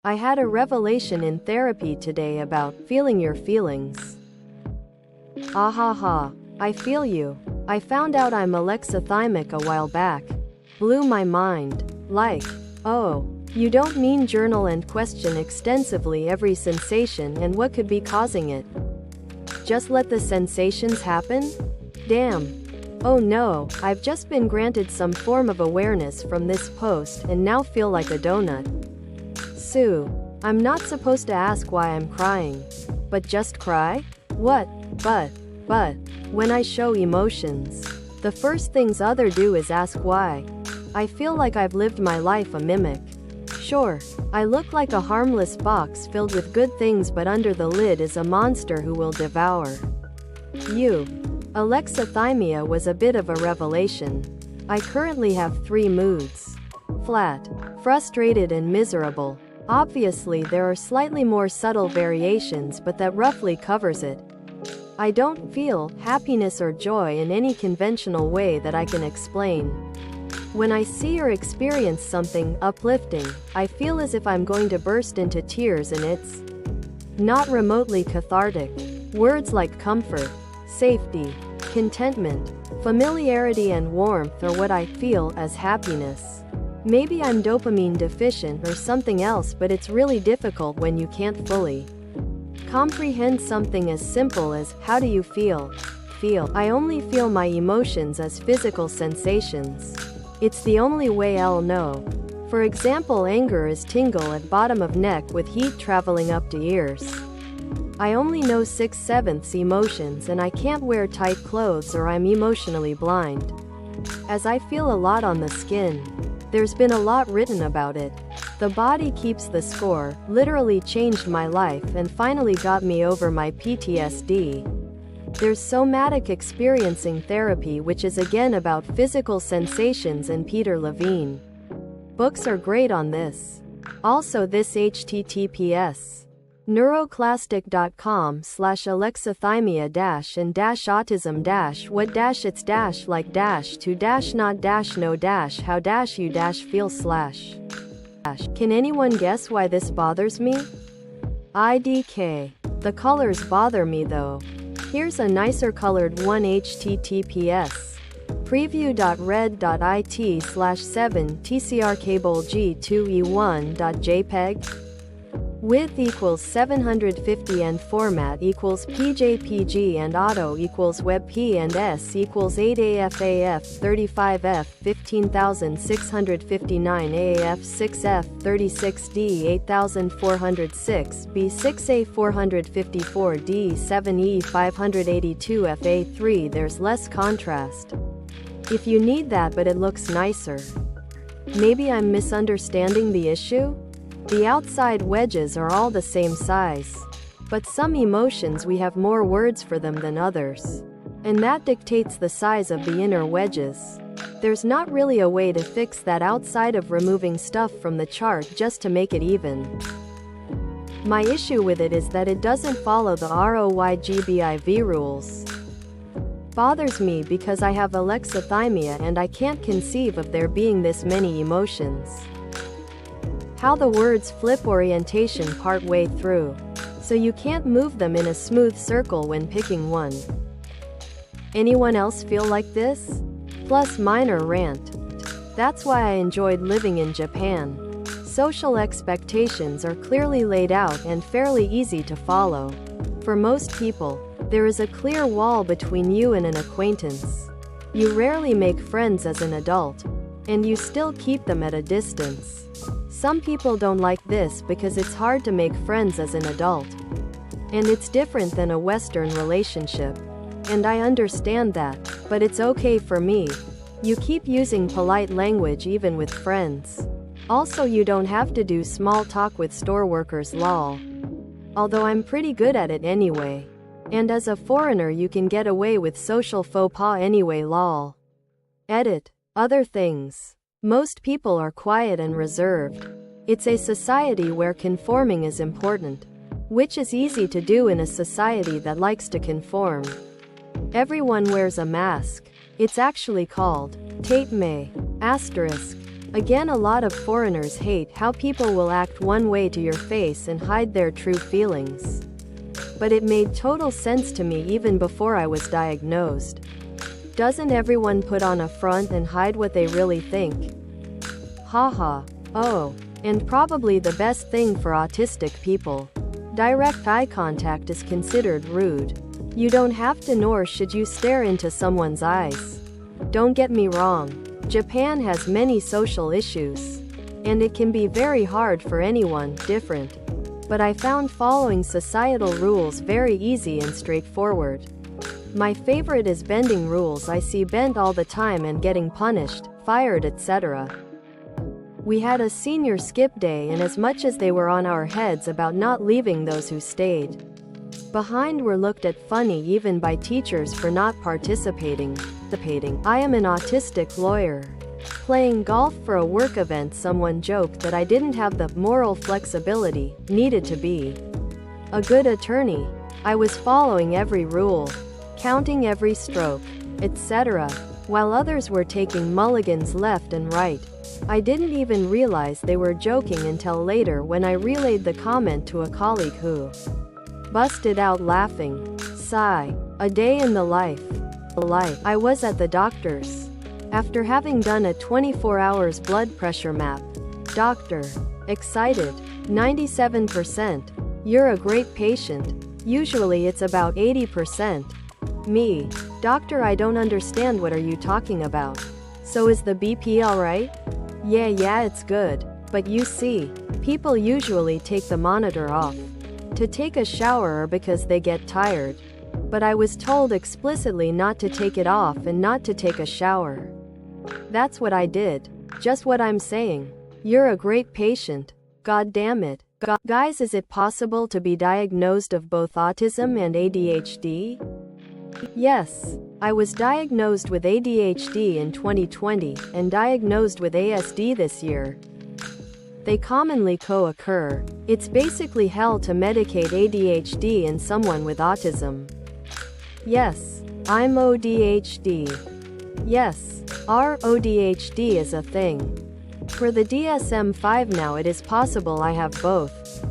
I had a revelation in therapy today about feeling your feelings. Ahaha, I feel you. I found out I'm alexithymic a while back. Blew my mind. Like, oh, you don't mean journal and question extensively every sensation and what could be causing it. Just let the sensations happen? Damn. Oh no, I've just been granted some form of awareness from this post and now feel like a donut. Sue, I'm not supposed to ask why I'm crying. But just cry? What? But, when I show emotions, the first things other do is ask why. I feel like I've lived my life a mimic. Sure, I look like a harmless box filled with good things, but under the lid is a monster who will devour you. Alexithymia was a bit of a revelation. I currently have 3 moods. Flat, frustrated and miserable. Obviously there are slightly more subtle variations, but that roughly covers it. I don't feel happiness or joy in any conventional way that I can explain. When I see or experience something uplifting, I feel as if I'm going to burst into tears, and it's not remotely cathartic. Words like comfort, safety, contentment, familiarity and warmth are what I feel as happiness. Maybe I'm dopamine deficient or something else, but it's really difficult when you can't fully comprehend something as simple as, how do you feel? I only feel my emotions as physical sensations. It's the only way I'll know. For example, anger is tingle at bottom of neck with heat traveling up to ears. I only know 6/7 emotions, and I can't wear tight clothes or I'm emotionally blind. As I feel a lot on the skin. There's been a lot written about it. The body keeps the score, literally changed my life and finally got me over my PTSD. There's somatic experiencing therapy, which is again about physical sensations, and Peter Levine. Books are great on this. Also this https neuroclastic.com/alexithymia and -autism -what -it's -like -to -not -no -how -you feel / Can anyone guess why this bothers me? IDK. The colors bother me though. Here's a nicer colored one. https preview.red.it/7tcrcable-g2e1.jpg Width equals 750 and format equals PJPG and auto equals WebP and S equals 8AF 35F 15659 AF 6F 36D 8406 B6A 454 D7E 582 FA3. There's less contrast. If you need that, but it looks nicer. Maybe I'm misunderstanding the issue? The outside wedges are all the same size. But some emotions we have more words for them than others. And that dictates the size of the inner wedges. There's not really a way to fix that outside of removing stuff from the chart just to make it even. My issue with it is that it doesn't follow the ROYGBIV rules. Bothers me because I have alexithymia and I can't conceive of there being this many emotions. How the words flip orientation part way through. So you can't move them in a smooth circle when picking one. Anyone else feel like this? Plus minor rant. That's why I enjoyed living in Japan. Social expectations are clearly laid out and fairly easy to follow. For most people, there is a clear wall between you and an acquaintance. You rarely make friends as an adult. And you still keep them at a distance. Some people don't like this because it's hard to make friends as an adult. And it's different than a Western relationship. And I understand that, but it's okay for me. You keep using polite language even with friends. Also, you don't have to do small talk with store workers, lol. Although I'm pretty good at it anyway. And as a foreigner you can get away with social faux pas anyway, lol. Edit. Other things. Most people are quiet and reserved. It's a society where conforming is important. Which is easy to do in a society that likes to conform. Everyone wears a mask. It's actually called Tape May. *. Again, a lot of foreigners hate how people will act one way to your face and hide their true feelings. But it made total sense to me even before I was diagnosed. Doesn't everyone put on a front and hide what they really think? Haha. Oh, and probably the best thing for autistic people. Direct eye contact is considered rude. You don't have to, nor should you stare into someone's eyes. Don't get me wrong, Japan has many social issues, and it can be very hard for anyone different. But I found following societal rules very easy and straightforward. My favorite is bending rules. I see bent all the time and getting punished, fired, etc. We had a senior skip day, and as much as they were on our heads about not leaving, those who stayed behind were looked at funny even by teachers for not participating. I am an autistic lawyer. Playing golf for a work event, someone joked that I didn't have the moral flexibility needed to be a good attorney. I was following every rule, counting every stroke, etc., while others were taking mulligans left and right. I didn't even realize they were joking until later when I relayed the comment to a colleague who busted out laughing. Sigh. A day in the life. I was at the doctor's after having done a 24 hours blood pressure map. Doctor. Excited. 97%. You're a great patient. Usually it's about 80%. Me. Doctor, I don't understand, what are you talking about? So is the BP alright? Yeah, it's good. But you see, people usually take the monitor off to take a shower or because they get tired. But I was told explicitly not to take it off and not to take a shower. That's what I did. Just what I'm saying. You're a great patient. God damn it. Guys, is it possible to be diagnosed of both autism and ADHD? Yes. I was diagnosed with ADHD in 2020 and diagnosed with ASD this year. They commonly co-occur. It's basically hell to medicate ADHD in someone with autism. Yes, I'm ODHD. Yes, our ODHD is a thing. For the DSM-5 now it is possible I have both.